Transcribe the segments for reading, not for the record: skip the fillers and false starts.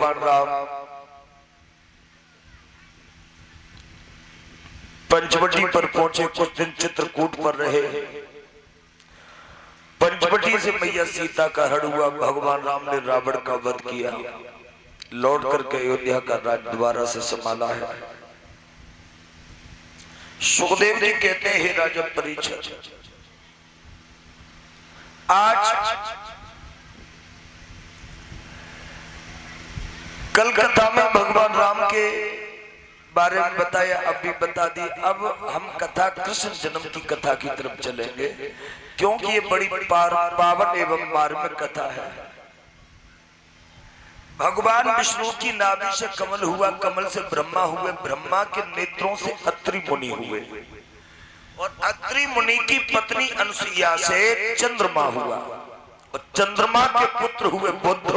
भगवान राम पंचवटी पर पहुंचे। कुछ दिन चित्रकूट पर रहे। पंचवटी से मैया सीता का हरण हुआ। भगवान राम ने रावण का वध किया। लौट करके अयोध्या का राज्य दोबारा से संभाला है। सुखदेव जी कहते हैं, हे राजा परीक्षित, आज कलकत्ता में भगवान राम के बारे में बताया, अब भी बता दी। अब हम कथा कृष्ण जन्म की कथा की तरफ चलेंगे, क्योंकि ये बड़ी पावन एवं मार्मिक कथा है। भगवान विष्णु की नाभि से कमल हुआ, कमल से ब्रह्मा हुए, ब्रह्मा के नेत्रों से अत्रि मुनि हुए, और अत्रि मुनि की पत्नी अनुसुईया से चंद्रमा हुआ, और चंद्रमा के पुत्र हुए बुद्ध,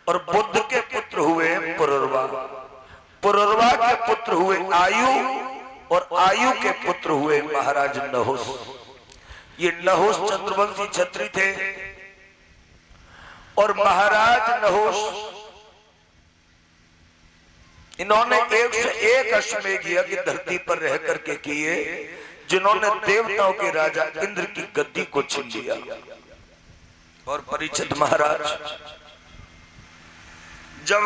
और बुद्ध के पुत्र हुए पुरुरवा, पुरुरवा के पुत्र हुए आयु, और आयु के पुत्र हुए महाराज नहुस। ये नहुस चंद्रवंशी क्षत्रिय थे, और महाराज नहुस इन्होंने 101 अश्वमेध यज्ञ धरती पर रह करके किए, जिन्होंने देवताओं के राजा इंद्र की गद्दी को छीन लिया। और परीक्षित महाराज, जब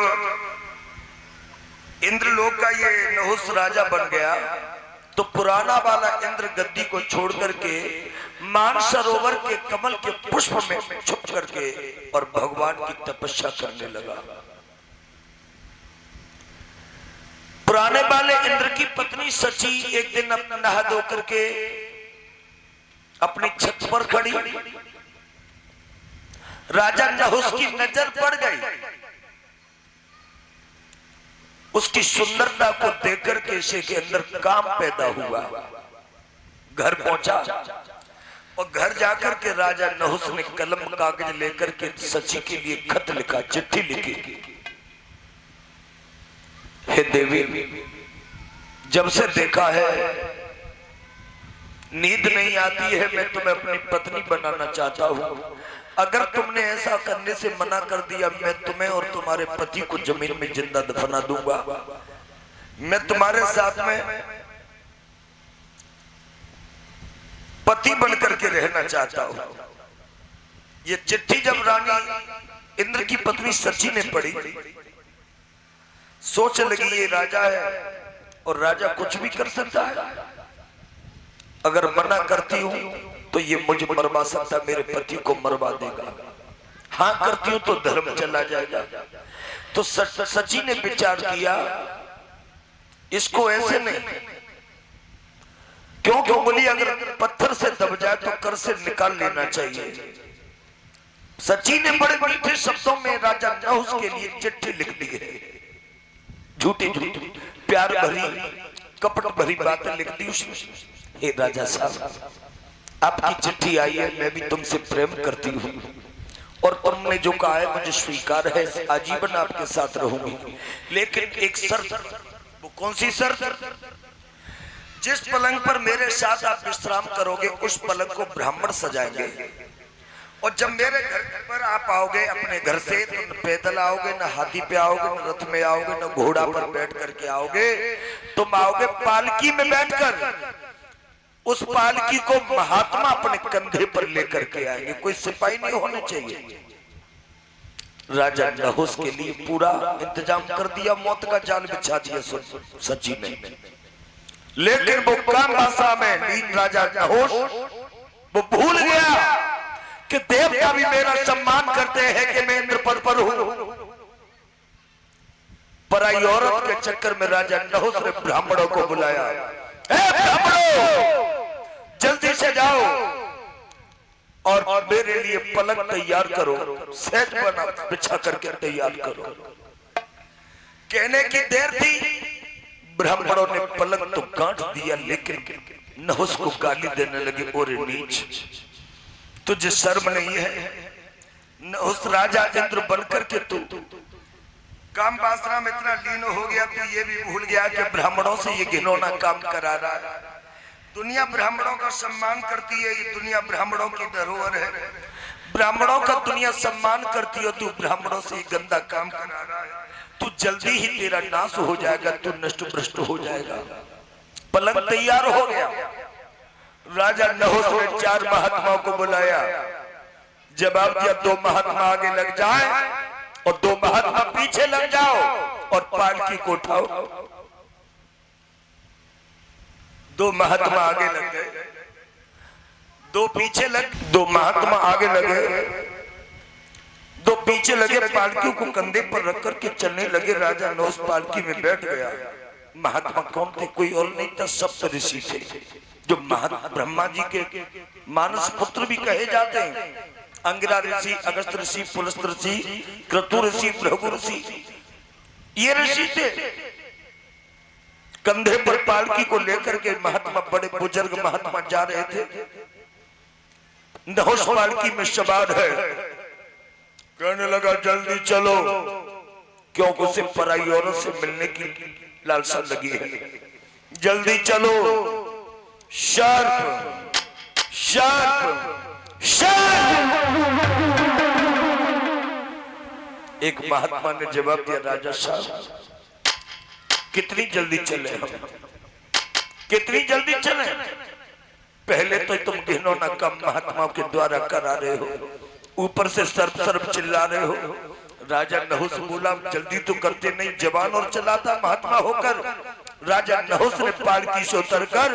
इंद्रलोक का ये नहुस राजा बन गया, तो पुराना वाला इंद्र गद्दी को छोड़ करके मानसरोवर के कमल के पुष्प में छुप करके और भगवान की तपस्या करने लगा। पुराने वाले इंद्र की पत्नी सची एक दिन अपना नहा धो करके अपनी छत पर खड़ी, राजा नहुस की नजर पड़ गई। उसकी सुंदरता को देख करके इसे के अंदर काम पैदा हुआ। घर पहुंचा, और घर जाकर के राजा नहुस ने कलम कागज लेकर के सची के लिए खत लिखा, चिट्ठी लिखी। हे देवी, जब से देखा है नींद नहीं आती है, मैं तुम्हें अपनी पत्नी बनाना चाहता हूं। अगर तुमने ऐसा करने से मना कर दिया, मैं तुम्हें और तुम्हारे पति को जमीन में जिंदा दफना दूंगा। मैं तुम्हारे साथ में पति बनकर के रहना चाहता हूं। ये चिट्ठी जब रानी इंद्र की पत्नी सची ने पढ़ी, सोच लगी ये राजा है और राजा कुछ भी कर सकता है। अगर मना करती हूं तो ये मुझे मरवा सकता, मेरे पति को मरवा देगा। हाँ करती हूं तो धर्म चला जाएगा। तो सची ने विचार किया, इसको ऐसे नहीं, क्योंकि उंगली अगर पत्थर से दब जाए तो कर से निकाल लेना चाहिए। सची ने बड़े मीठे शब्दों में राजा नहुस के लिए चिट्ठी लिख दी है। झूठी झूठी प्यार भरी कपट भरी बातें लिख दी उसने। हे राजा साहब, आपकी चिट्ठी आई है, मैं भी तुमसे प्रेम करती हूँ, और तुमने जो कहा है मुझे स्वीकार है, आजीवन आपके साथ रहूंगी। लेकिन एक शर्त। वो कौन सी शर्त? जिस पलंग पर मेरे साथ आप विश्राम करोगे, उस पलंग को ब्राह्मण सजाएंगे, और जब मेरे घर पर आप आओगे अपने घर से, तो न पैदल आओगे, न हाथी पे आओगे, न रथ में आओगे, न घोड़ा पर बैठ करके आओगे। तुम आओगे पालकी में बैठकर। उस पालकी को महात्मा अपने कंधे पर लेकर के आएंगे, कोई सिपाही नहीं होने चाहिए। राजा नहुस के लिए पूरा इंतजाम कर दिया, मौत का जाल बिछा दिया सची ने। लेकिन वो काम भाषा में लीन राजा नहुस वो भूल गया कि देवता भी मेरा सम्मान करते हैं कि मैं इंद्र पद पर हूं। पराई औरत के चक्कर में राजा नहुस ने ब्राह्मणों को बुलाया। ब्राह्मणों, जल्दी से जाओ और मेरे लिए पलंग तैयार करो, सेट बना बिछा करके तैयार करो। कहने की देर थी, ब्राह्मणों ने पलंग तो गांठ दिया, लेकिन नहुस को गाली देने लगे, ओरे नीच, तुझे शर्म नहीं है? नहुस राजा इंद्र बनकर के तू काम वासना में इतना लीन हो गया, तो ये भी भूल गया कि ब्राह्मणों से ये घिनौना काम करा रहा है। दुनिया ब्राह्मणों का सम्मान करती है, ये दुनिया ब्राह्मणों की धरोहर है। ब्राह्मणों का दुनिया सम्मान करती हो, तू ब्राह्मणों से गंदा काम करा रहा है, तू जल्दी ही तेरा नाश हो जाएगा, तू नष्ट भ्रष्ट हो जाएगा। पलंग तैयार हो गया। राजा नहुस ने 4 महात्माओं को बुलाया, जवाब दिया 2 महात्मा आगे लग जाए और 2 महात्मा पीछे लग जाओ और पालकी को उठाओ। 2 महात्मा आगे लग गए, 2 पीछे लग, 2 महात्मा आगे लगे, 2 पीछे लगे, पालकी को कंधे पर रख करके चलने लगे। राजा नहुस पालकी में बैठ गया। महात्मा कौन थे? कोई और नहीं था, सप्त ऋषि थे, जो ब्रह्मा जी के मानस पुत्र भी कहे जाते हैं। अंगिरा ऋषि, अगस्त ऋषि, पुलस्त ऋषि, क्रतु ऋषि, भृगु ऋषि, ये ऋषि थे। कंधे पर पालकी को लेकर के महात्मा, बड़े बुजुर्ग महात्मा जा रहे थे। नहुस पालकी में सवार है, कहने लगा जल्दी चलो, क्योंकि उसे पराई औरत से मिलने की लालसा लगी है। जल्दी चलो, शार्प शार्प शार्प। एक महात्मा ने जवाब दिया, राजा साहब कितनी जल्दी चले हम, कितनी जल्दी चले? पहले तो तुम घिनौना काम महात्माओं के द्वारा करा रहे हो, ऊपर से सर्प सर्प चिल्ला रहे हो। राजा नहुस बोला जल्दी तो करते नहीं, जवान और चलाता महात्मा होकर। राजा नहुस ने पालकी से उतरकर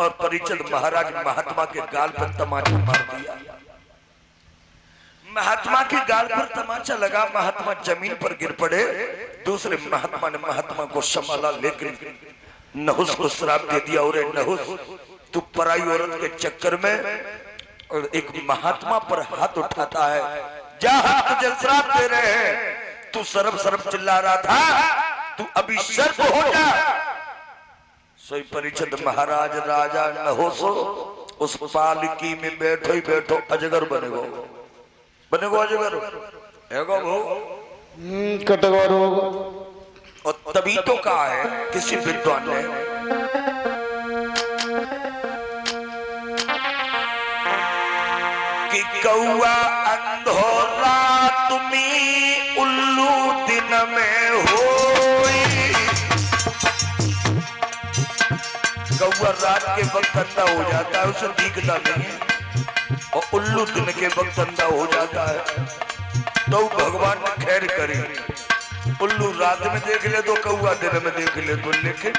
और परिचद महाराज महात्मा के गाल पर तमाचा मार दिया। महात्मा के गाल पर तमाचा लगा, महात्मा जमीन पर गिर पड़े। दूसरे महात्मा ने महात्मा को संभाला, लेकिन नहुस को श्राप दे दिया, और नहुस तू पराई औरत के चक्कर में और एक महात्मा पर हाथ उठाता है, जहां तुझे श्राप दे रहे हैं। तू सर्प सर्प चिल्ला रहा था, तू अभी सर्प हो जा। सोई परिचद महाराज राजा नहुस उस पालकी में बैठो ही बैठो अजगर बनेगो, बनेगो अजगर एगो वो कटगर होगा। और तभी तो कहा है किसी विद्वान ने, कि कौआ अंधोरा तुम्ही उल्लू दिन में होई। कौआ रात के वक्त अंधा हो जाता है, उसे दिखता नहीं है, और उल्लू दिन के वक्त अंधा हो जाता है। तो भगवान ने खैर करी, उल्लू रात में देख ले तो कौआ दिन में देख ले तो। लेकिन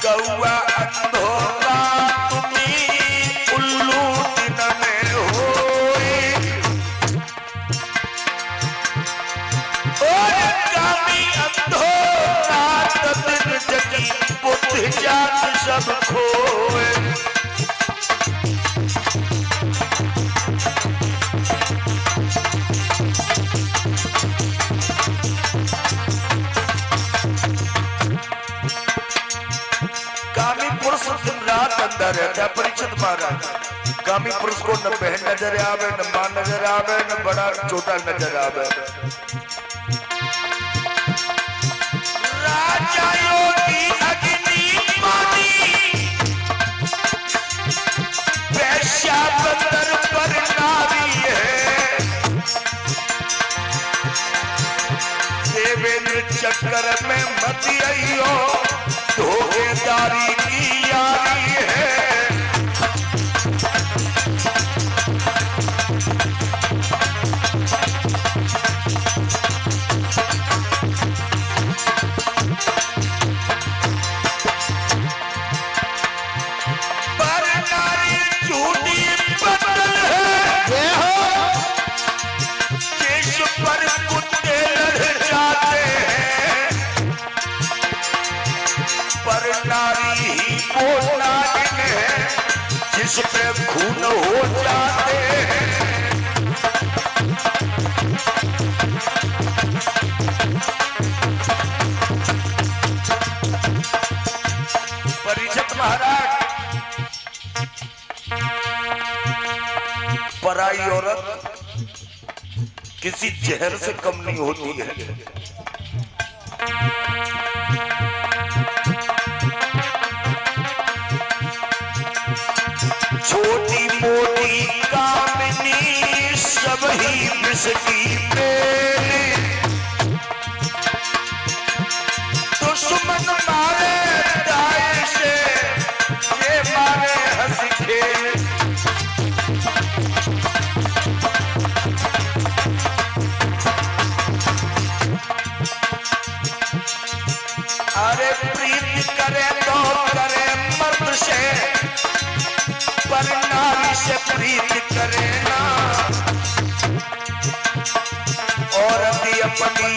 कौआ अंधोरा तुम्ही उल्लू दिन में होई। कामी अंधोरा दिन जगी बुद्धि जात सब खोए। अंदर रहता है परिचित महाराज। कामी पुरुष को न बहन नजर आवे, न मां नजर आवे, न बड़ा छोटा नजर आवे। राजा योगी अग्नि मानी, वैश्या बंदर पर नारी है। देवेंद्र चक्कर में मत आइयो, धोखेदारी की यारी है। पर नारी झूठी बदल है, देश पर कुत्ते लड़ जाते हैं। पर नारी ही वो नागिन है, जिस पे खून हो जाते हैं। परिचित महाराज, पराई औरत किसी जहर से कम नहीं होती है। किसकी मेली दुश्मन मारे दाई से ये मारे हंसी खेल अरे प्रीत करे तो करे मर्द से पर नारी से प्रीत करे ना और अभी अपनी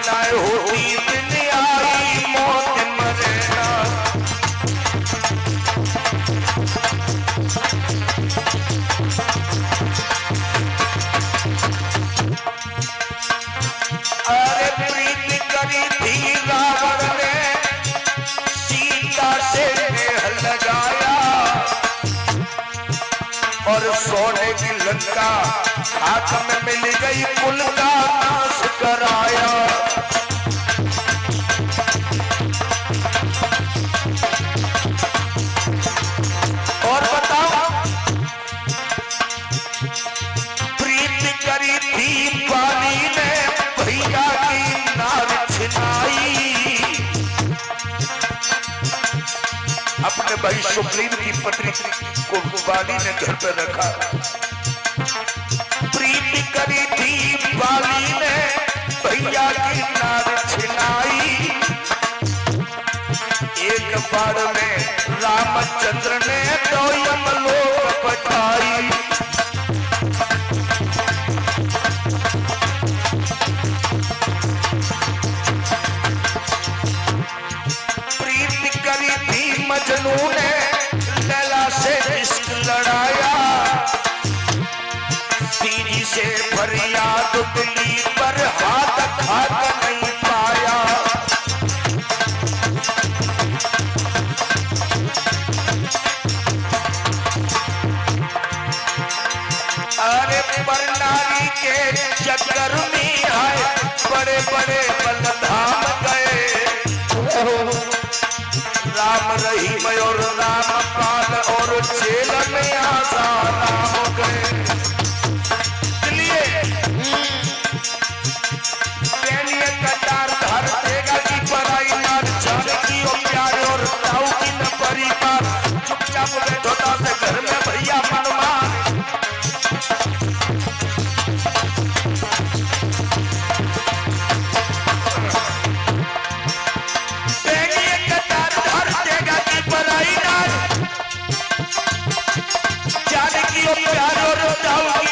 ना होती दिन आई मौत मरे ना अरे प्रीत करी थी रावण ने सीता से नेह लगाया और सोने की लंका हाथ में मिल गई कुल का नाश कराया और बताओ प्रीत करी थी बाली ने भैया की नार छिनाई अपने भाई सुग्रीव की पत्नी को बाली ने घर पर रखा प्रीत करी थी बाली ने भैया की नार छिनाई एक बार में रामचंद्र ने दो यमलोक पठाई प्रीत करी थी मजनू ने लैला से इश्क लड़ाया सीरी से फरियाद दिली पर हाथ नहीं पाया अरे पर नारी के चक्कर में आए बड़े बड़े बलधाम गए राम रहीम और रामपाल और जेल में आसाराम गए इसलिए कटार धर देगा कि पराई नार जानकी और प्यारे और ताऊ की न परिवार चुपचाप बैठोता से घर में भैया मनमान जानकी और प्यारे और ताऊ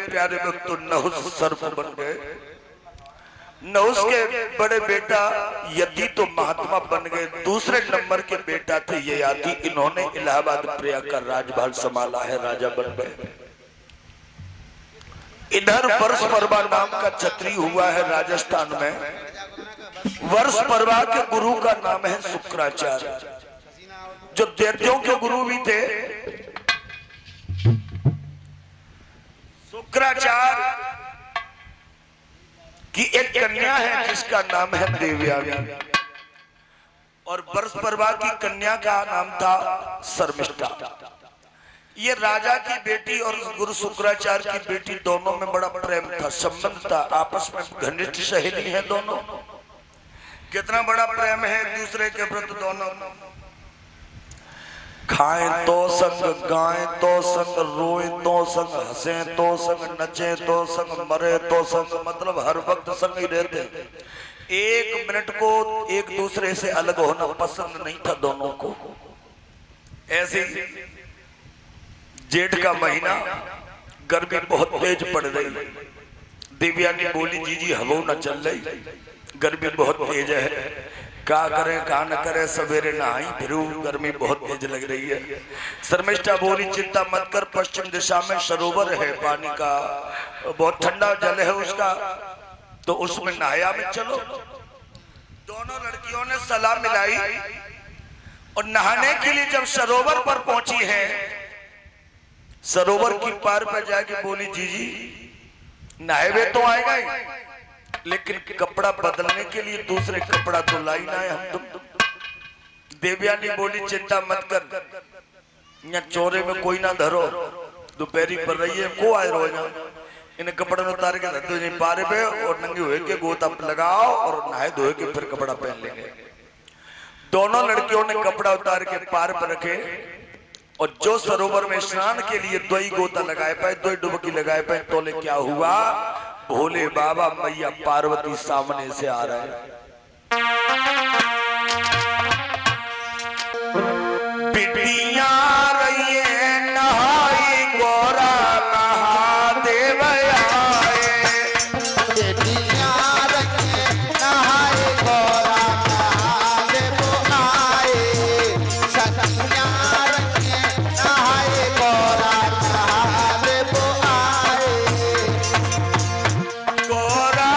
प्यारे भक्त नहुस सर्प बन गए। नहुस के बड़े बेटा यति तो महात्मा बन गए। दूसरे नंबर के बेटा थे ययाति, इन्होंने इलाहाबाद प्रयाग का राजभार संभाला है, राजा बन गए। इधर वर्ष परवा नाम का छत्री हुआ है राजस्थान में। वर्ष परवा के गुरु का नाम है शुक्राचार्य, जो दैत्यों के गुरु भी थे। शुक्राचार्य की एक कन्या है जिसका नाम है देवयानी, और वर्ष परवा की कन्या का नाम था शर्मिष्ठा। ये राजा की बेटी और गुरु शुक्राचार्य की बेटी दोनों में बड़ा प्रेम था, संबंध था, आपस में घनिष्ठ सहेली है दोनों। कितना बड़ा प्रेम है दूसरे के प्रति दोनों। खाएं तो संग, गाएं तो संग, रोएं तो संग, हंसें तो संग, नचें तो संग, मरे तो संग, मतलब हर वक्त संग ही रहते। एक मिनट को एक दूसरे से अलग होना पसंद नहीं था दोनों को। ऐसे जेठ का महीना, गर्मी बहुत तेज पड़ रही। देवयानी बोली जीजी हवा न चल रही, गर्मी बहुत तेज है, क्या करें क्या न करें, सवेरे नहाई फिरू, गर्मी बहुत तेज लग रही है। शर्मिष्ठा बोली चिंता मत कर, पश्चिम दिशा में सरोवर है, पानी का बहुत ठंडा जल है उसका, तो उसमें नहाया में चलो। दोनों लड़कियों ने सलाह मिलाई और नहाने के लिए जब सरोवर पर पहुंची है, सरोवर की पार पर जाके बोली जीजी नहाए हुए तो आएगा ही, लेकिन कपड़ा बदलने के लिए दूसरे कपड़ा तो लाई ना है हम तुम। देवयानी बोली चिंता मत कर, यहाँ चोरे में कोई ना धरो, दोपहरी पर रही है को आए रोज, इन्हें कपड़े में उतार के धरते नहीं पारे पे, और नंगे हुए के गोता लगाओ और नहाए धोए के फिर कपड़ा पहन लेंगे। दोनों लड़कियों ने कपड़ा उतार के पार पर रखे, और जो सरोवर में स्नान के लिए दो ही गोता लगाए पाए, दो ही डुबकी लगाए पाए, तोले क्या हुआ, भोले बाबा मैया पार्वती सामने से आ रहे हैं। बिटिया रही नहाई गोरा महादेव आए, बेटियां रखे नहाए गोरा महादेव आए, सखियां रखे नहाए गोरा महादेव आए। गोरा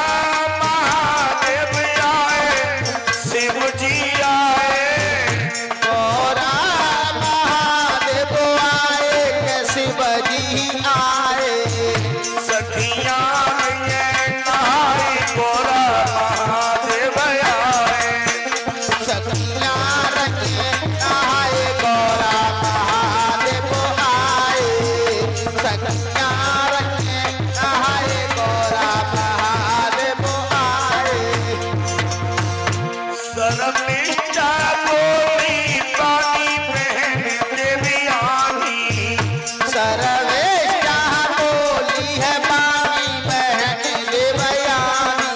महादेव आए, शिव जी आए, गोरा महादेव आए के शिव जी आए, सखियां रही नहाई गोरा महादेव आए। सखियां रखे नहाए गोरा महादेव आए, सखियां रखे नहाए गोरा महादेव आए। शर्मिष्ठा बोली पानी बहन देवयानी, सर्वेष्ठा बोली है बानी बहन देवयानी,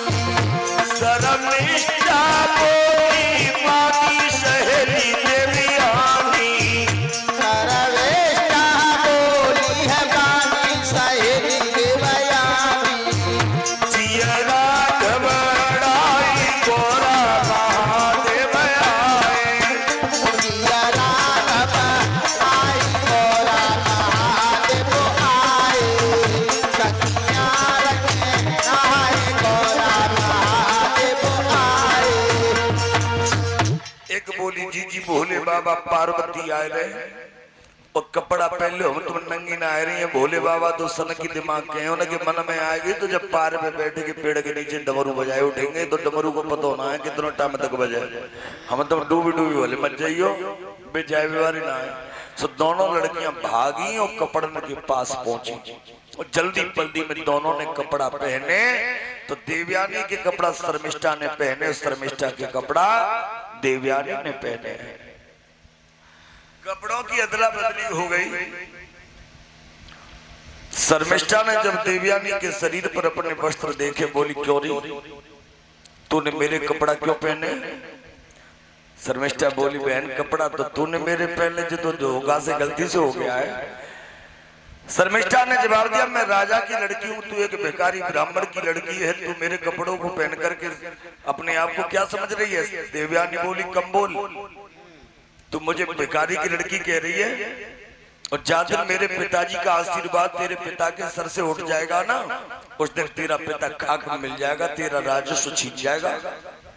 शर्मिष्ठा बोली पानी सहेली देवयानी, सर्वेष्ठा बोली है बानी सहेली देवयानी, जियरा घबराई गोरा महादेव आए, जिया राघव आई गोरा महादेव आए, सखियां रखे नहाए गोरा महादेव आए। एक बोली जी भोले बाबा पार्वती आए रहे, और कपड़ा पहन लो, हम तुम नंगी ना आ रही है। भोले बाबा तो सन की दिमाग के हैं, उनके मन में आएगी तो जब पार में बैठे के पेड़ के नीचे डमरू बजाए उठेंगे, तो डमरू को पता होना है कितना टाइम तक बजाए। हम तो डूबी डूबी वाले मत जाइयो, बेचाए बीमारी ना आए। सो दोनों लड़कियां भागी और कपड़न के पास पहुंची, और जल्दी जल्दी में दोनों ने कपड़ा पहने। तो देवयानी के कपड़ा शर्मिष्ठा ने पहने, शर्मिष्ठा के कपड़ा देवयानी ने पहने। कपड़ों की अदला बदली हो गई। शर्मिष्ठा ने जब देवयानी के शरीर पर अपने वस्त्र देखे, बोली क्यों री तूने मेरे कपड़ा क्यों पहने? शर्मिष्ठा बोली बहन कपड़ा तो तूने मेरे पहने, जो तो होगा से गलती से हो गया है, शर्मिष्ठा ने जवाब दिया, मैं राजा की लड़की हूँ, तू एक भिखारी ब्राह्मण की लड़की है, तू मेरे कपड़ों को पहन करके अपने आप को क्या समझ रही है? देवयानी बोली, कम बोल, तू मुझे भिखारी की लड़की कह रही है? और जहाँ दिन मेरे पिताजी का आशीर्वाद तेरे पिता के सर से उठ जाएगा ना, उस दिन तेरा पिता खाक में मिल जाएगा, तेरा राजस्व छीन जाएगा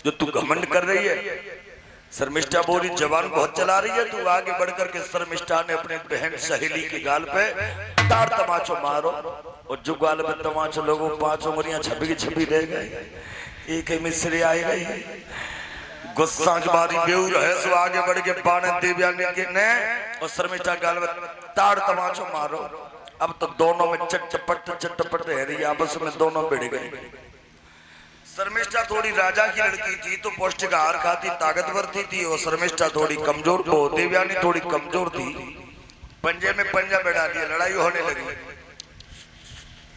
जो तू घमंड कर रही है। शर्मिष्ठा बोली, जवान बहुत चला रही है तू। आगे बढ़कर के शर्मिष्ठा ने अपने बहन सहेली के गाल पे तार तमाचो मारो, और जो गाल पे तमाचो लोगों 5 उंगलियां छपी की छपी रह गई, एक ही मिस्री आई गई। गुस्सा की बारी बेउर है सो आगे बढ़ के बाण देवयानी के ने और शर्मिष्ठा गाल में तार तमाचो मारो। अब तो दोनों में चटपट है रही, आपस में दोनों भिड़ गए। शर्मिष्ठा थोड़ी राजा की लड़की थी तो पौष्टिक आहार खाती, ताकतवर थी, और शर्मिष्ठा थोड़ी कमजोर, तो देवयानी थोड़ी कमजोर थी। पंजे में पंजा बैठा दिया, लड़ाई होने लगी।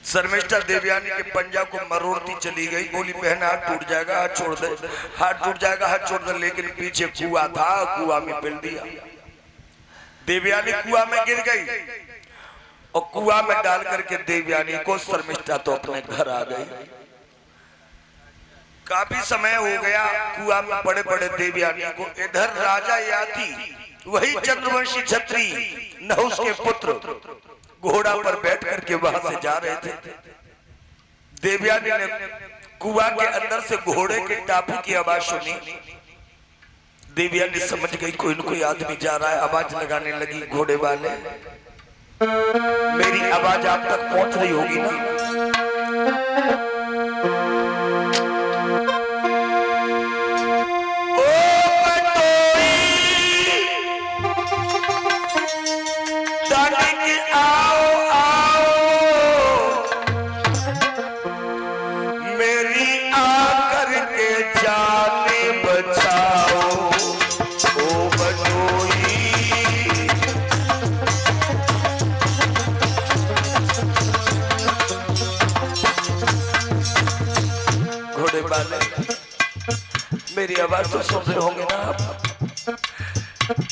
शर्मिष्ठा देवयानी के पंजा को मरोड़ती चली गई, बोली, बहन हाथ टूट जाएगा, हाथ छोड़ दे, हाथ टूट जाएगा, हाथ छोड़ दे। लेकिन पीछे कुआं था, कुआं में पिल दिया। देवयानी कुआं में गिर गई और कुआं में डाल करके देवयानी को शर्मिष्ठा तो अपने घर आ गई। काफी समय हो गया कुआं में पड़े पड़े देवयानी को। इधर राजा याति, वही चंद्रवंशी छत्री नहुष के पुत्र, घोड़ा पर बैठ करके वहां से जा रहे थे। देवयानी ने कुआं के अंदर से घोड़े के टापू की आवाज सुनी। देवयानी समझ गई कोई न कोई आदमी जा रहा है, आवाज लगाने लगी, घोड़े वाले मेरी आवाज आप तक पहुंच रही होगी ना? मेरी आवाज तो सुन रहे होंगे ना आप?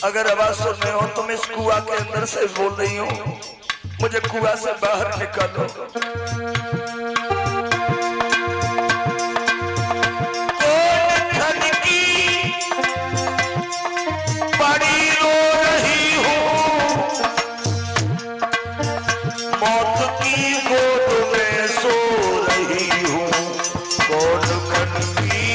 अगर आवाज सुन रहे हो तो मैं इस कुआं के अंदर से बोल रही हूँ, मुझे कुआं से बाहर निकालो। बड़ी रो रही हूँ, मौत की गोद में सो रही हूँ, कौन कनकी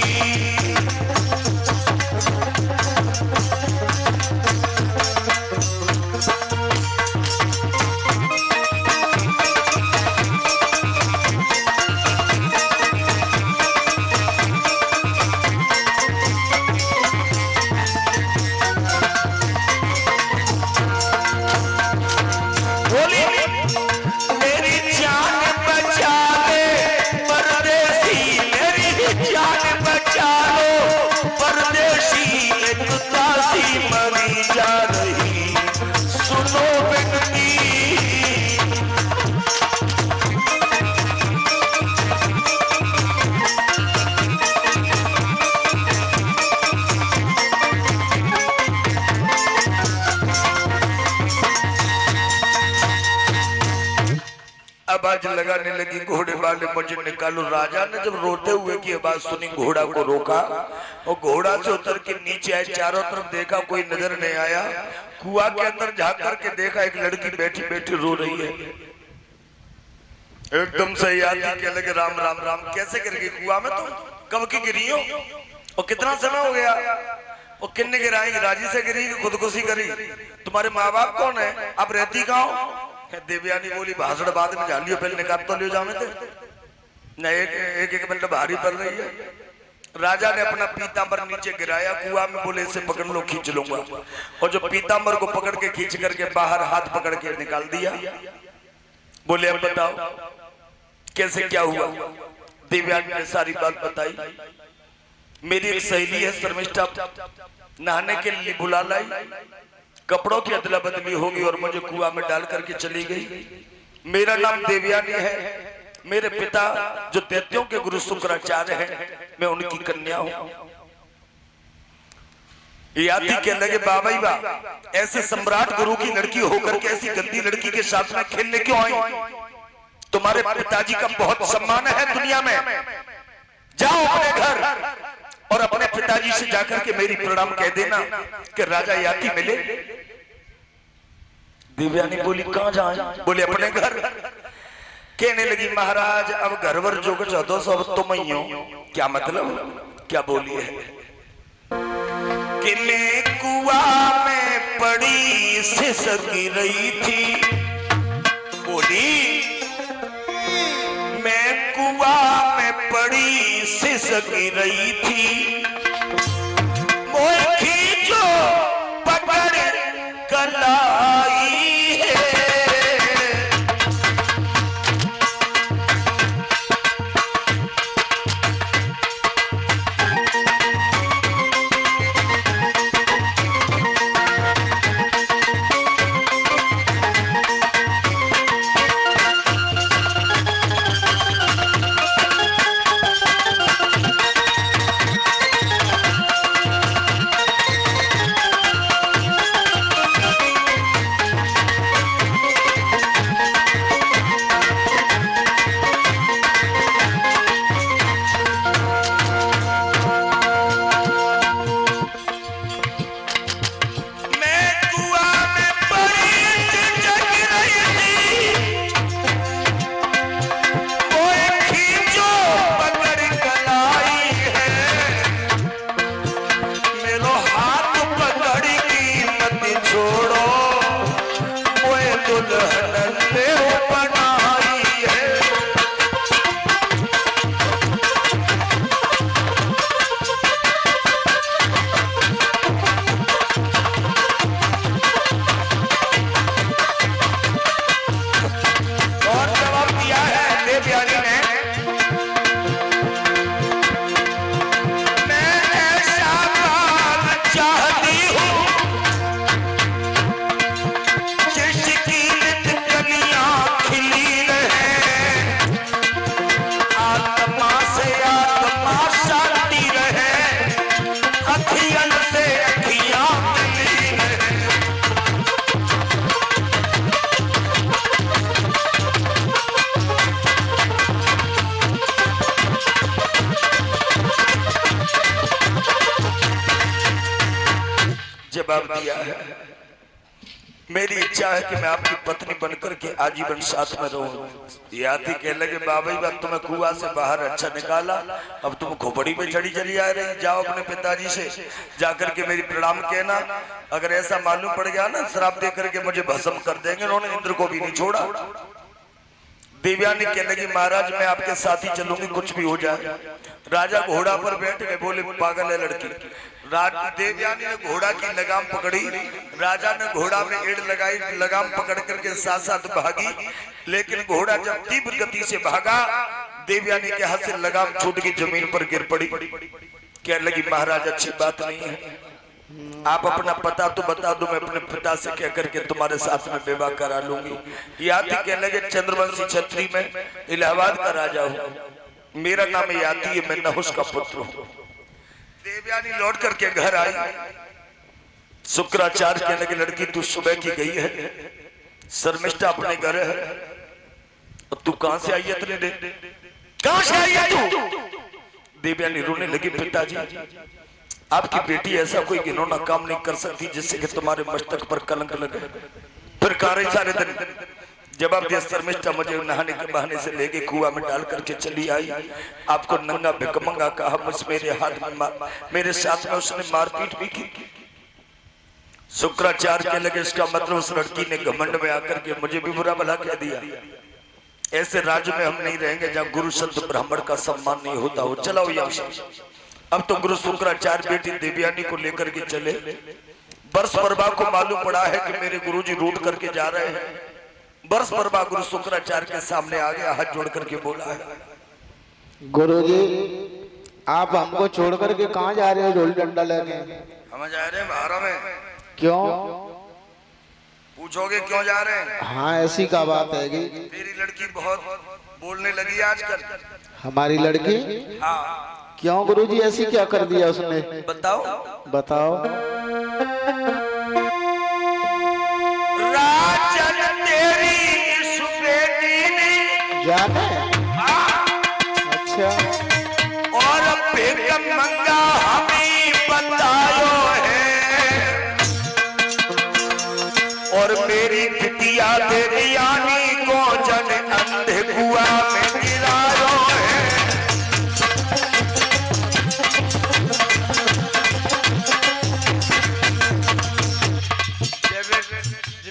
आवाज लगाने लगी, घोड़े वाले मुझे निकालो। राजा ने जब रोते हुए की आवाज सुनी, घोड़ा को रोका और घोड़ा से उतर के नीचे आए। चारों तरफ देखा, कोई नजर नहीं आया। कुआं के अंदर झांक करके देखा, एक लड़की बैठी बैठी रो रही है। एकदम से याद के लगे, राम राम राम, कैसे गिर गई कुआं में? तुम कब की गिरी हो और कितना समय हो गया? और किन्ने गिराई? राजी से गिरी कि खुदकुशी करी? तुम्हारे माँ बाप कौन है? अब रहती कहाँ हो? देवयानी बोली, भाषण बाद में जान लियो, पहले निकाल तो लियो जामे थे न। एक मिनट भारी पड़ रही है। राजा ने अपना पीतांबर नीचे गिराया कुआं में, बोले इसे पकड़ लो, खींच लूंगा। और जो पीतांबर को पकड़ के खींच करके बाहर हाथ पकड़ के निकाल दिया। बोले, अब बताओ कैसे क्या हुआ? देवयानी ने सारी बात बताई। मेरी एक सहेली है शर्मिष्ठा, नहाने के लिए बुला लाई, कपड़ों की अदला बदली होगी और मुझे कुआं में डाल करके चली गई। मेरा नाम देवयानी है, मेरे पिता जो दैत्यों के गुरु शुक्राचार्य हैं, मैं उनकी कन्या हूं। याती कहने लगे बाबा ही बा, ऐसे सम्राट गुरु की लड़की होकर के ऐसी गंदी लड़की के साथ में खेलने क्यों आई? तुम्हारे पिताजी का बहुत सम्मान है दुनिया में, जाओ अपने घर और अपने पिताजी से जाकर के मेरी प्रणाम कह देना कि राजा याती मिले। देवयानी बोली कहां जाए? बोले अपने घर। कहने लगी महाराज अब घर वर जो कुछ हो सब तुम ही हो। क्या मतलब? क्या बोली है कि मैं कुआं में पड़ी सिसक रही थी। बोली मैं कुआं में पड़ी सिसक रही थी, मोह खींचो पकड़ कलाई है। जवाब दिया है मेरी इच्छा है कि मैं आपकी पत्नी बनकर के आजीवन साथ में रहूं। याती कहने लगे बाबा बात तुम्हें कुआं से बाहर अच्छा निकाला, अब तुम खोपड़ी में चढ़ी चली आ रही। जाओ अपने पिताजी से जाकर के मेरी प्रणाम कहना, अगर ऐसा मालूम पड़ गया ना श्राप दे करके मुझे भस्म कर देंगे। उन्होंने इंद्र को भी नहीं छोड़ा। देवयानी कहने लगी महाराज मैं आपके साथ ही चलूंगी कुछ भी हो जाए। राजा घोड़ा पर बैठ गए, बोले पागल है लड़की। देवयानी ने घोड़ा की लगाम पकड़ी, राजा ने घोड़ा में एड़ लगाई, लगाम पकड़ करके साथ साथ भागी। लेकिन घोड़ा जब तीव्र गति से भागा देवयानी के हाथ से लगाम छूट गई, जमीन पर गिर पड़ी। कहने लगी महाराज अच्छी बात नहीं है, आप अपना पता तो बता दो, मैं अपने पिता से कह करके तुम्हारे साथ में विवाह करा लूंगी। याती कहने लगे चंद्रवंशी छत्री में इलाहाबाद का राजा हूँ, मेरा नाम याती है, मैं नहुष का पुत्र हूँ। देवयानी लौट करके घर आई। शुक्राचार्य कहने लगे लड़की तू सुबह की गई है, शर्मिष्ठा अपने घर है, और तू कहां से आई है? इतने देर कहां से आई है तू? देवयानी रोने लगी पिताजी आपकी बेटी ऐसा कोई घिनौना काम नहीं कर सकती जिससे कि तुम्हारे मस्तक पर कलंक लगे। फिर कार्य सारे दिन जवाब दिया शर्मिष्ठा मुझे नहाने के बहाने से लेके कुआं में डाल करके चली आई, आपको नंगा भिकमंगा कहा, मुझ मेरे हाथ में मेरे साथ में उसने मारपीट भी की। शुक्राचार्य के लगे इसका मतलब उस लड़की ने घमंड में आकर के मुझे भी बुरा भला कह दिया। ऐसे राज्य में हम नहीं रहेंगे जहाँ गुरु संत ब्राह्मण का सम्मान नहीं होता हो। चलाओ यहाँ से। अब तो गुरु शुक्राचार्य बेटी देवयानी को लेकर के चले। वर्ष परबा को मालूम पड़ा है कि मेरे गुरुजी रूट करके जा रहे हैं। वर्ष परबा गुरु शुक्राचार्य के सामने आ गया, हाथ जोड़ करके बोला है गुरुजी आप हमको छोड़ करके कहाँ जा रहे हो? ढोल डंडा लेके हम जा रहे हैं बाहर में। क्यों पूछोगे क्यों जा रहे हैं? हाँ ऐसी का बात है कि मेरी लड़की बहुत बोलने लगी आजकल। हमारी लड़की? हाँ क्यों गुरुजी ऐसी क्या कर दिया उसने? बताओ। बताओ। राजन तेरी इस बेटी ने जाने? अच्छा। और बेगम मंगा हमें बतायो है, और मेरी बिटिया देवयानी को जन अंधे कुआ में गिरायो है।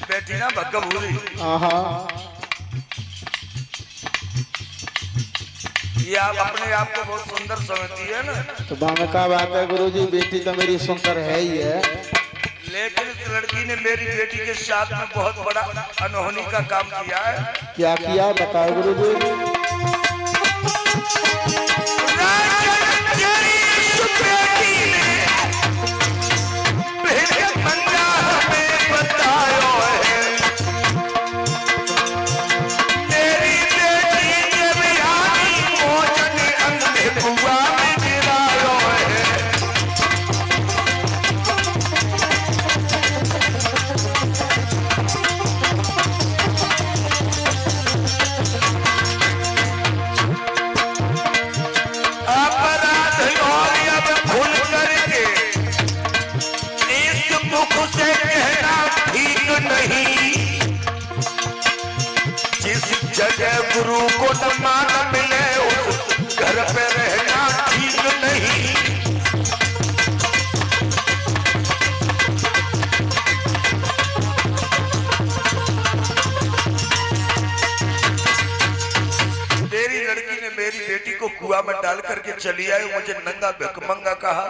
बेटी ना भगभूरी, ये आप अपने आप को बहुत सुंदर समझती है ना। तो क्या बात है गुरुजी, बेटी तो मेरी सुंदर है ही है, लेकिन इस लड़की ने मेरी बेटी के साथ में बहुत बड़ा अनहोनी का काम किया है। क्या किया बताओ गुरुजी। जगह गुरु को न मान मिले उस घर पे रहना ठीक नहीं। तेरी लड़की ने मेरी बेटी को कुआं में डाल करके चली आई, मुझे नंगा भिखमंगा कहा,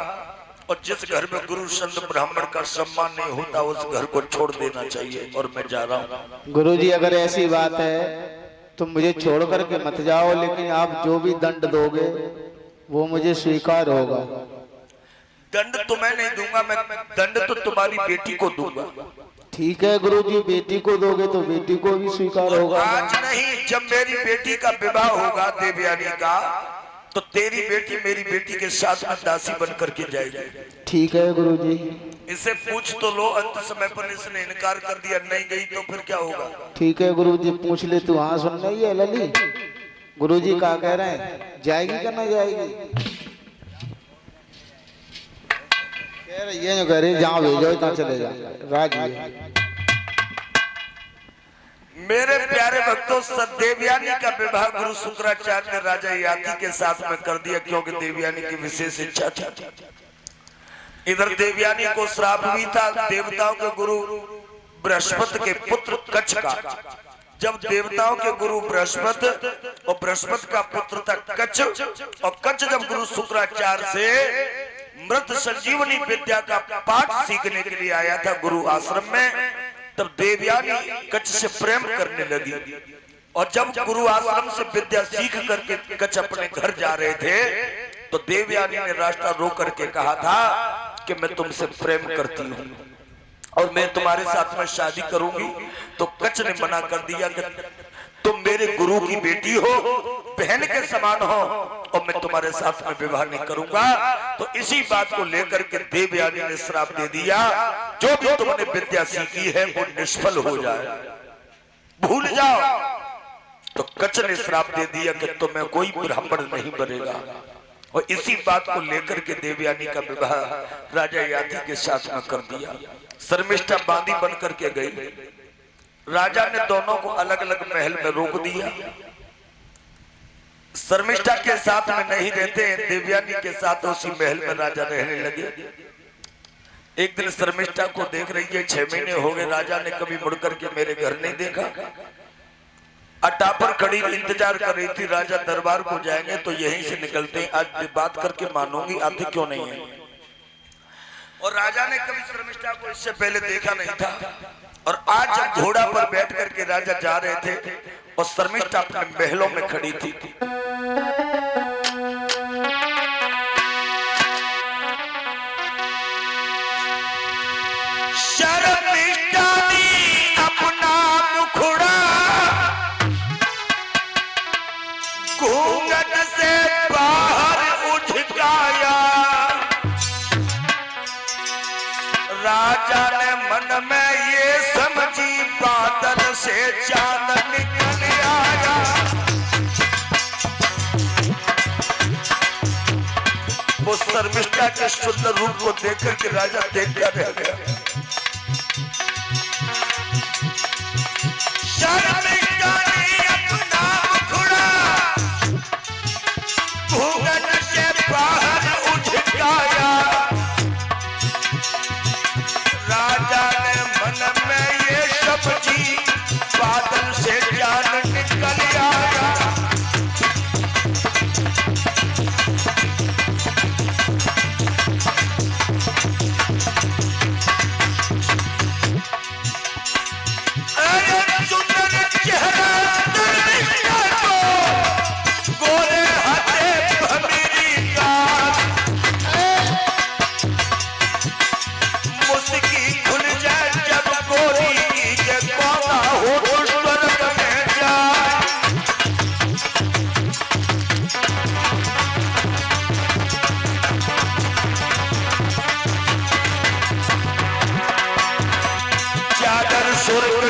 और जिस घर में गुरु संत ब्राह्मण का सम्मान नहीं होता उस घर को छोड़ देना चाहिए, और मैं जा रहा हूँ। गुरुजी अगर ऐसी बात है तो मुझे छोड़ करके मत जाओ, लेकिन आप जो भी दंड दोगे वो मुझे स्वीकार होगा। दंड तो मैं नहीं दूंगा, मैं दंड तो तुम्हारी बेटी को दूंगा। ठीक है गुरुजी, बेटी को दोगे तो बेटी को भी स्वीकार होगा। आज नहीं, जब मेरी बेटी का विवाह होगा देवयानी का, तो तेरी बेटी मेरी बेटी के साथ में दासी बन करके जाएगी। ठीक है गुरुजी। इसे पूछ तो लो, अंत समय पर इसने इनकार कर दिया, नहीं गई तो फिर क्या होगा? ठीक है गुरुजी, पूछ ले तू। हाँ सुन रही है लली, गुरुजी क्या कह रहे हैं, जाएगी क्या ना जाएगी? कह रही है, कह रही जहाँ भेजो तहाँ चले जाए, राजी। मेरे प्यारे भक्तों, देवयानी का विवाह गुरु शुक्राचार्य ने राजा याति के साथ में कर दिया, क्योंकि देवयानी की विशेष इच्छा थी। इधर देवयानी को श्राप भी था देवताओं के गुरु बृहस्पति के पुत्र कच्छ का। जब देवताओं के गुरु बृहस्पति और बृहस्पति का पुत्र था कच्छ, और कच्छ जब गुरु शुक्राचार्य से मृत संजीवनी विद्या का पाठ सीखने के लिए आया था गुरु आश्रम में, तब देवयानी कच्छ से प्रेम करने लगी। और जब गुरु आश्रम से विद्या सीख करके कच्छ अपने घर जा रहे थे, तो देवयानी ने रास्ता रोक करके कहा था कि मैं तुमसे प्रेम करती हूँ और मैं तुम्हारे साथ में शादी करूंगी। तो कच्छ ने मना कर दिया कि तुम मेरे गुरु की बेटी हो, बहन के समान हो, और मैं तुम्हारे साथ में विवाह नहीं करूंगा। तो इसी बात को लेकर के देवयानी ने श्राप दे दिया, जो भी तुमने विद्या सीखी है वो निष्फल हो जाए, भूल जाओ। तो कच्छ ने श्राप दे दिया कि तुम्हें कोई ब्राह्मण नहीं बनेगा, और इसी बात को लेकर के देवयानी का विवाह राजा याति के साथ में कर दिया। शर्मिष्ठा बांदी बन करके गई। राजा ने दोनों को अलग अलग महल में रोक दिया। शर्मिष्ठा के साथ में नहीं रहते, देवयानी के साथ उसी महल में राजा रहने लगे। एक दिन शर्मिष्ठा को देख रही है, 6 महीने हो गए राजा ने कभी मुड़ करके मेरे घर नहीं देखा। अड्डा पर खड़ी इंतजार कर रही थी, राजा दरबार को जाएंगे तो यहीं से निकलते हैं, आज बात करके मानूंगी, आते क्यों नहीं है। और राजा ने कभी शर्मिष्ठा को इससे पहले देखा नहीं था, और आज जब घोड़ा पर बैठ करके राजा जा रहे थे और शर्मिष्ठा अपने महलों में खड़ी थी, शर्मिष्ठा ने अपना मुखड़ा घूंघट से बाहर उठका आया। राजा ने मन में ये समझी बादल से चांद निकल आया। वो शर्मिष्ठा के सुंदर रूप को देखकर के राजा देखता रह गया। शर्मिष्ठा ने अपना मुखड़ा घूंघट से बाहर उठकाया। राजा ने मन में ये समझी बादल से चांद निकल आया।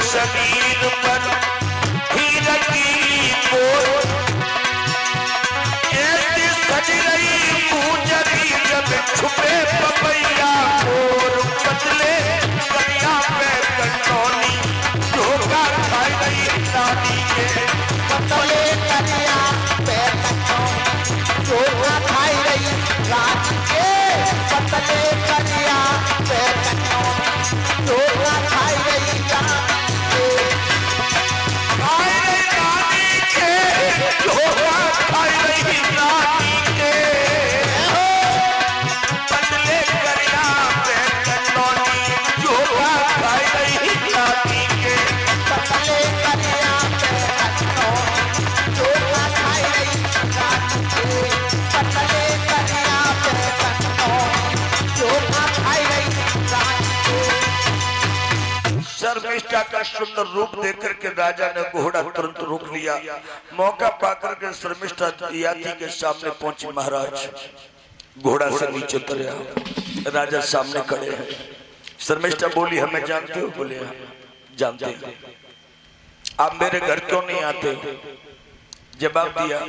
शरीर पर हीरक की कोर ऐसी सज रही पूजरी जब छुपे पपैया और पतले कलिया पे कंटोनी धोखा खाई रही दादी के। पतले कलिया पे कंटोनी धोखा खाई रही रात के। पतले कलिया पे कंटोनी धोखा खाई रही रात शर्मिष्ठा का सुंदर रूप देखकर के राजा ने घोड़ा तुरंत रोक लिया। मौका पाकर के शर्मिष्ठा यात्री के सामने पहुंची। महाराज घोड़ा से नीचे उतरे। राजा सामने खड़े हैं। शर्मिष्ठा बोली हमें जानते हो? बोले जानते हैं। आप मेरे घर क्यों नहीं आते? जवाब दिया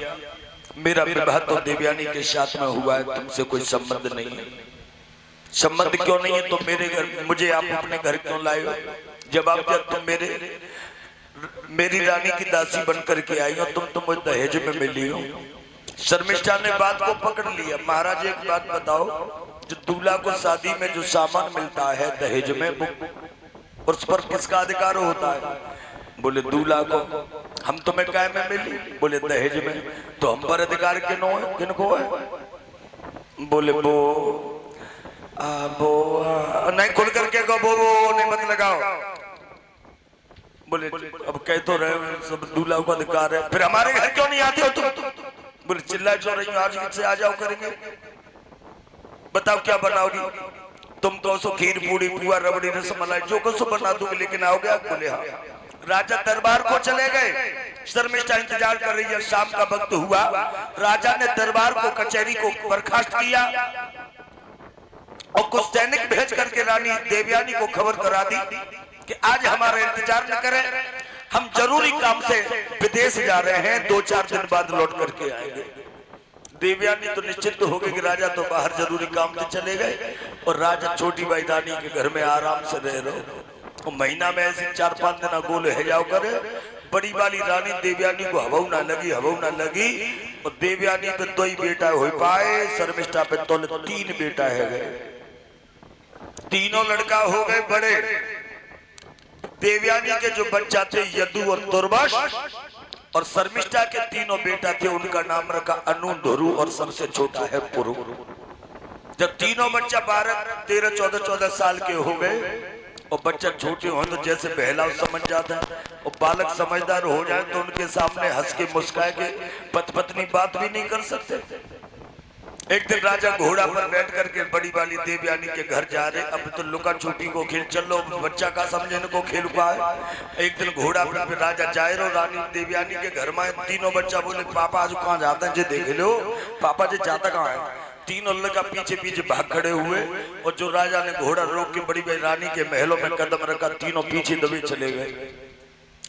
मेरा विवाह तो देवयानी के साथ में हुआ है, तुमसे कोई संबंध नहीं है। संबंध क्यों नहीं है तो मेरे घर मुझे आप अपने घर क्यों लाए हो? जवाब दिया तुम मेरी रानी की दासी बनकर के आई हो, तुम मुझे दहेज में मिली हो। शर्मिष्ठा ने बात को पकड़ लिया। महाराज एक बात बताओ, जो दूल्हा को शादी में जो सामान मिलता है दहेज में, उस पर किसका अधिकार होता है? बोले दूल्हा को। हम तुम्हें काय में मिली? बोले दहेज में। तो हम पर अधिकार किनको है? बोले वो नहीं खुल करके को वो नहीं मत लगाओ। बोले अब कह तो रहे सब दूल्हा को अधिकार है, फिर हमारे घर क्यों नहीं आते हो तुम? बोले चिल्ला जो रही आज से आ जाओ करेंगे। बताओ क्या बनाओगी? तुम तो सो खीर पूड़ी पुआ रबड़ी रसमलाई जो कुछ बना दूंगी, लेकिन आओगे? बोले हाँ। राजा दरबार को चले गए। शर्मिष्ठा इंतजार कर रही है। शाम का वक्त हुआ। राजा ने दरबार को कचहरी को बर्खास्त किया और कुछ सैनिक भेज करके रानी देवयानी को खबर करा दी कि आज हमारा इंतजार न करें, हम जरूरी काम से विदेश जा रहे हैं, 2-4 दिन बाद लौट करके आएंगे। देवयानी तो निश्चित हो गई कि राजा तो बाहर जरूरी काम से चले गए और राजा छोटी बाई रानी के घर में आराम से रह रहे। और महीना में ऐसे 4-5 दिन गोल है जाओ करे। बड़ी वाली रानी देवयानी को हवऊ ना लगी और देवयानी पे 2 ही बेटा हो पाए। शर्मिष्ठा पे तो 3 बेटा है गए। तीनों लड़का हो गए बड़े। देवयानी के जो बच्चा थे यदु और दुर्वास, और शर्मिष्ठा के तीनों बेटा थे, उनका नाम रखा अनु, धुरु और सबसे छोटा है पुरु। जब तीनों बच्चा 12, 13, 14 साल के हो गए और बच्चा छोटे हो तो जैसे बहलाव समझ जाता है और बालक समझदार हो जाए तो उनके सामने हंस के मुस्काए के पत्नी बात भी नहीं कर सकते। एक दिन राजा घोड़ा पर बैठ करके बड़ी वाली देवयानी के घर जा रहे। अब तो लुका छुपी को खेल चलो, बच्चा का समझने को खेल पाए। एक दिन घोड़ा पर राजा जाए रो रानी देवयानी के घर में। तीनों बच्चा बोले पापा आज कहाँ जाता है? जे देख लो पापा जी जाता कहाँ है? तीनों लड़का पीछे पीछे भाग खड़े हुए और जो राजा ने घोड़ा रोक के बड़ी बड़ी रानी के महलों में कदम रखा, तीनों पीछे दबे चले गए।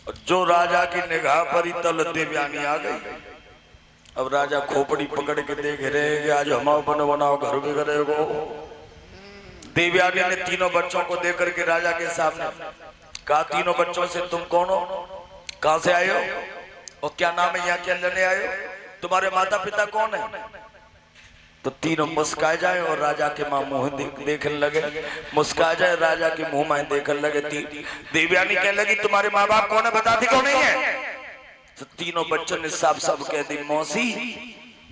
और जो राजा की निगाह पर ही तल देवयानी आ गई। अब राजा खोपड़ी पकड़ के देख रहे कि आज हमारा बनो बनाओ घर भी करेगो। देवयानी ने तीनों बच्चों को देख करके राजा के सामने कहा, तीनों बच्चों से तुम कौन हो, कहां से आए हो और क्या नाम है, यहाँ क्या लेने आए हो, तुम्हारे माता पिता कौन है? तो तीनों मुस्काए जाए और राजा के मां मुंह देखने लगे, मुस्काए जाए राजा के मुंह में देखने लगे। देवयानी कहने लगी, तुम्हारे माँ बाप कौन है, बताती क्यों नहीं है? तो तीनों बच्चों ने साफ साफ कह दी, मौसी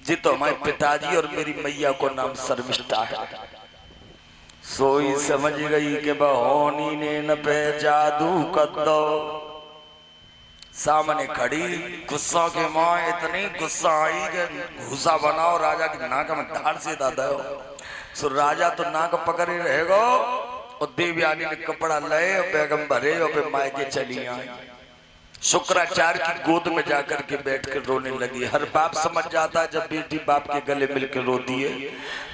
जी तो हमारे पिताजी और मेरी मैया को नाम शर्मिष्ठा है। सोई समझ गई कि बहोनी ने न पे जादू कर दो। सामने खड़ी गुस्सा के मां इतनी गुस्सा आई कि घुसा बनाओ राजा की नाक में धार से दादा हो। सो राजा तो नाक पकड़े रहेगा और देवयानी ने कपड़ा ले और बेगम भरे और मायके चली आई। शुक्राचार्य की गोद में जाकर के बैठ कर रोने लगी। हर बाप समझ जाता है जब बेटी बाप के गले मिलकर रोती है।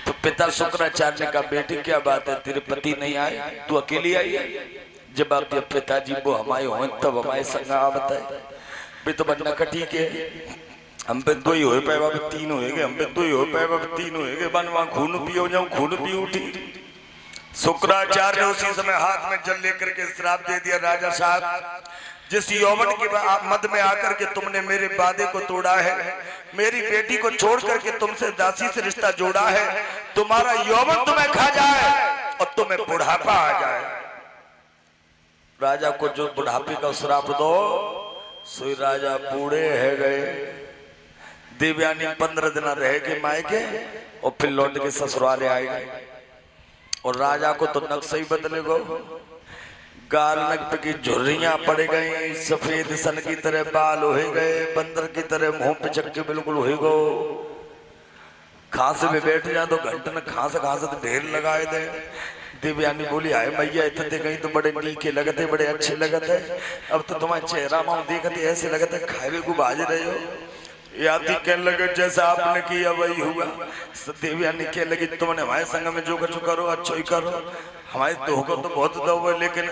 तो पिता शुक्राचार्य ने कहा, बेटी क्या बात है, तेरे पति नहीं आए, तू अकेली आई है? जब आप पिताजी वो हमारे हो तब हमारे संग आ बताए भी तो बनना कटी के हम पे दो ही हो पाए बाबा तीन हो गए, हम पे दो ही हो पाए बाबा तीन हो गए, बन वहां खून पियो जाऊं खून पी उठी। शुक्राचार्य ने उसी समय हाथ में जल लेकर के श्राप दे दिया, राजा साहब जिस यौवन के मद में आकर के तुमने मेरे वादे को तोड़ा है, मेरी बेटी को छोड़ करके तुमसे दासी से रिश्ता जोड़ा है, तुम्हारा यौवन तुम्हें खा जाए और तुम्हें बुढ़ापा आ जाए। राजा को जो बुढ़ापे का श्राप दो, सोई राजा बूढ़े है गए। देवयानी 15 दिन रह के मायके और फिर लौट के ससुराल आए गए। और राजा को तो नक्शा ही बदले गो, गाल नक पे की झुर्रियां पड़ गई, सफेद सन की तरह बाल हो गए, बंदर की तरह मुंह पे चक्के बिल्कुल हो गो। खांसे में बैठ जा तो घंटे में खांस तो ढेर लगाए दे। देवयानी बोली, हाय मैया इतने कहीं तो बड़े नीके लगते, बड़े अच्छे लगते, अब तो तुम्हारे चेहरा मां देखते ऐसे लगते खाए को बाज रहे हो। यादी कहने लगे जैसा आपने किया वही हुआ। देवयानी कहने लगी, तुमने हमारे संग में जो कुछ करो अच्छो ही करो, हमारे धोखो तो बहुत दो, लेकिन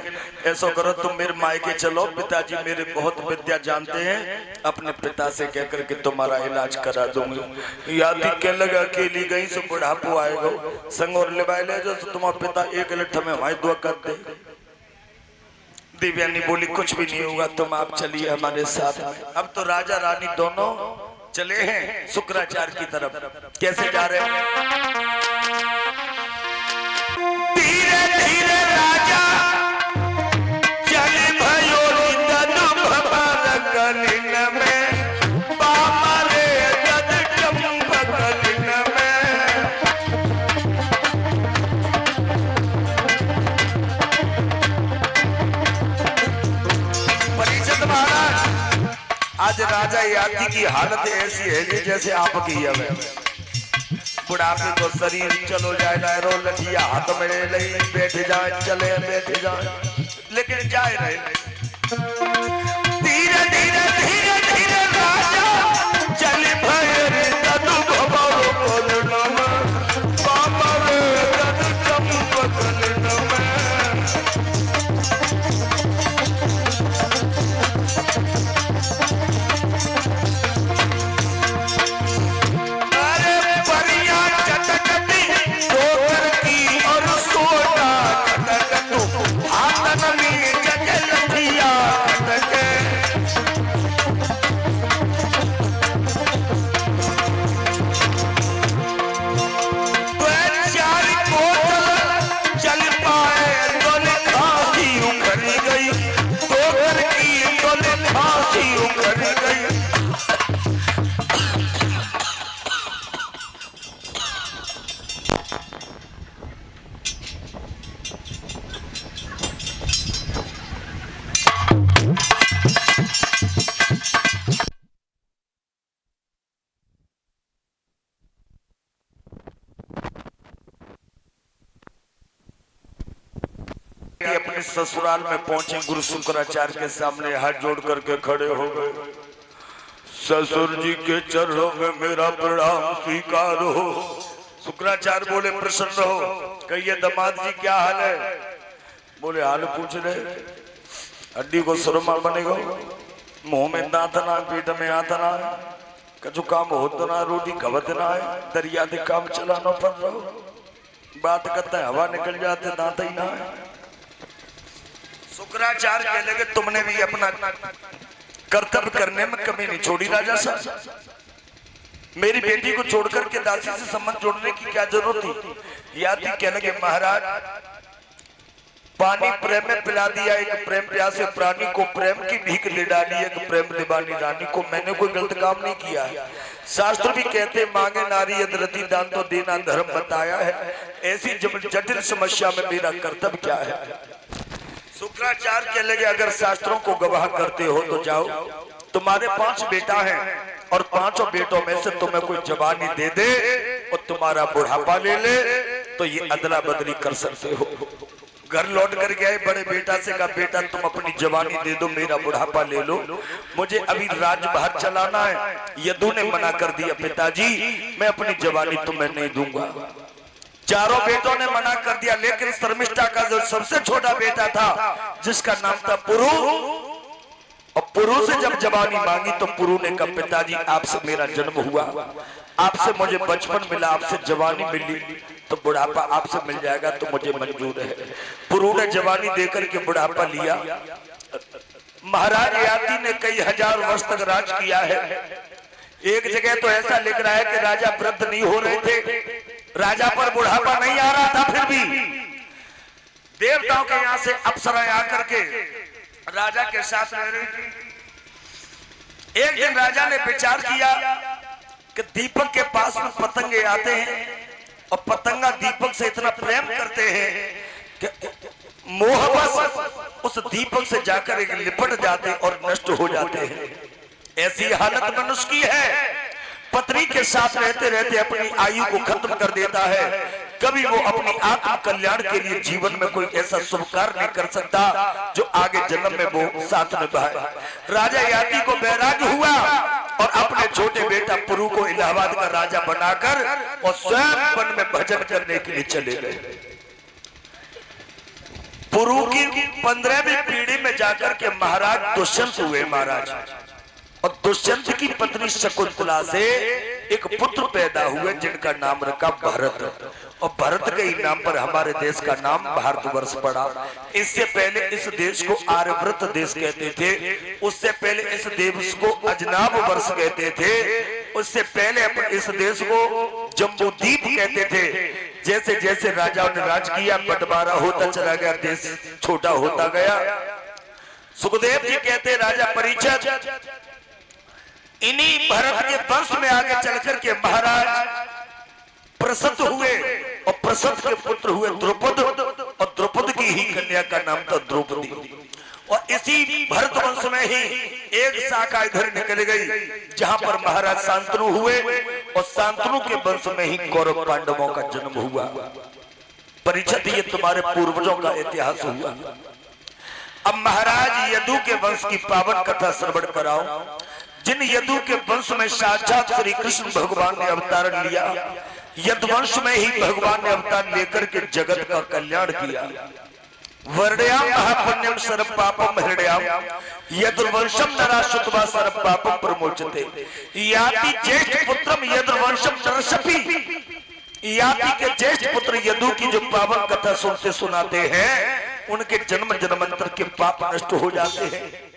ऐसा करो तुम मेरे मायके चलो, पिताजी मेरे बहुत विद्या जानते हैं, अपने पिता से कह करके तुम्हारा इलाज करा दूंगी। यादी कहने लगा, अकेली गई से बुढ़ापो आएगा, संग और ले ले जो तो तुम्हारा पिता एक लठ में हमारी दुआ कर दे। देवयानी बोली, कुछ भी नहीं होगा, तुम आप चलिए हमारे साथ में। अब तो राजा रानी दोनों चले हैं शुक्राचार्य की तरफ। कैसे जा रहे हैं? धीरे धीरे राजा चले भयो निदन भवर कलिन में, बामरे जद चंप कलिन में। परिषद महाराज, आज राजा याती की हालत ऐसी है कि जैसे आपकी है। बुढ़ापे को शरीर चलो जाए नायरो लठिया हाथ में ले बैठ जाए, चले बैठ जाए, लेकिन जाए रहे। धीरे धीरे धीरे धीरे राजा चले भैर तनु भवरो कोलन में, बामरे तनु चंप कलिन में। अपने ससुराल में पहुंचे, गुरु शुक्राचार्य के सामने हाथ जोड़ करके खड़े हो गए। ससुर जी के चरणों में मेरा प्रणाम स्वीकार हो। शुक्राचार्य बोले प्रसन्न रहो, कहिए दामाद जी क्या हाल है? बोले हाल पूछ रहे, हड्डी को सुरमा बनेगा, मुंह में दांत ना, पेट में हाथ ना, कछु काम होता ना, रोटी खबत ना है, दरिया दे काम चलाना पड़ रहा, बात करते हैं हवा निकल जाते दांत ही ना है। शुक्राचार्य कहने लगे तुमने भी अपना कर्तव्य करने में कमी नहीं छोड़ी राजा साहब, मेरी बेटी को छोड़कर के दासी से संबंध जोड़ने की क्या जरूरत थी? याद कहने लगे महाराज पानी प्रेम में पिला दिया, एक प्रेम प्यासे प्राणी को प्रेम की भीख दे डाली, एक प्रेम दीवानी रानी को। मैंने कोई गलत काम नहीं किया है। शास्त्र भी कहते मांगे नारी यदि रति दान तो देना धर्म बताया है। ऐसी जटिल समस्या में मेरा कर्तव्य क्या है? शुक्राचार्य कह लगे अगर शास्त्रों को गवाह करते हो तो जाओ, तुम्हारे 5 बेटा हैं और 5 बेटों में से तुम्हें कोई जवानी दे दे और तुम्हारा बुढ़ापा ले ले तो ये अदला बदली कर सकते हो। घर लौट कर गए, बड़े बेटा से कहा बेटा तुम अपनी जवानी दे दो, मेरा बुढ़ापा ले लो, मुझे अभी राजबाहर चलाना है। यदु ने मना कर दिया पिताजी मैं अपनी जवानी तुम्हें नहीं दूंगा। चारों बेटों ने मना कर दिया, लेकिन शर्मिष्ठा का जो सबसे छोटा बेटा था जिसका नाम था पुरु, और पुरु से जब जवानी मांगी तो पुरु ने कहा पिताजी आपसे मेरा जन्म हुआ, आपसे मुझे बचपन मिला, आपसे जवानी मिली, तो बुढ़ापा आपसे मिल जाएगा तो मुझे मंजूर है। पुरु ने जवानी देकर के बुढ़ापा लिया। महाराज याति ने कई हजार वर्ष तक राज किया है। एक जगह तो ऐसा लिख रहा है कि राजा वृद्ध नहीं हो रहे थे, राजा पर बुढ़ापा नहीं आ रहा था, फिर भी देवताओं के यहाँ से अप्सराएं आकर के राजा के साथ रह रही थी। एक दिन राजा ने विचार किया कि दीपक के पास में पतंगे आते हैं और पतंगा दीपक से इतना प्रेम करते हैं कि मोहबस उस दीपक से जाकर एक लिपट जाते और नष्ट हो जाते हैं। ऐसी हालत मनुष्य की है, पत्नी के साथ रहते रहते अपनी आयु को खत्म कर देता है। कभी वो अपनी आत्म कल्याण के लिए जीवन में कोई ऐसा शुभ कार्य नहीं कर सकता जो आगे जन्म में वो साथ निभाए। राजा याति को वैराग्य हुआ और अपने छोटे बेटा पुरु को इलाहाबाद का राजा बनाकर और स्वयं वन में भजन करने के लिए चले गए। पुरु की 15वीं पीढ़ी में जाकर के महाराज दुष्यंत हुए महाराज, और दुष्यंत की पत्नी शकुंतला से एक पुत्र पैदा हुए जिनका नाम रखा भरत, और भरत के ही नाम पर हमारे देश का नाम भारतवर्ष पड़ा। इससे पहले इस देश को आर्यव्रत देश कहते थे, उससे पहले इस देश को अजनाब वर्ष कहते थे, उससे पहले इस देश को जम्बूद्वीप कहते थे। जैसे जैसे राजाओं ने राज किया बंटवारा होता चला गया, देश छोटा होता गया। सुखदेव जी कहते राजा परीक्षित इन्हीं भरत के वंश में आगे चलकर के महाराज प्रसन्न हुए, और प्रसन्न के पुत्र हुए द्रुपद, और द्रुपद की ही कन्या का नाम था द्रौपदी। और इसी भरत वंश में ही एक शाखा इधर निकल गई जहां पर महाराज शांतनु हुए, और शांतनु के वंश में ही कौरव पांडवों का जन्म हुआ। परीक्षित ये तुम्हारे पूर्वजों का इतिहास हुआ। अब महाराज यदु के वंश की पावन कथा श्रवण कराओ, जिन यदु के वंश में साक्षात श्री कृष्ण भगवान ने अवतार लिया। यदुवंश में ही भगवान ने अवतार लेकर के जगत का कल्याण किया। वर्णयाम महापुण्यम सर्व पापम हृदयाम यदुवंशम नरा श्रुत्वा सर्व पापम प्रमोचते। याति ज्येष्ठ पुत्रम यदुवंशम नरशपि। याति के ज्येष्ठ पुत्र यदु की जो पावन कथा सुनते सुनाते हैं उनके जन्म जन्मांतर के पाप नष्ट हो जाते हैं।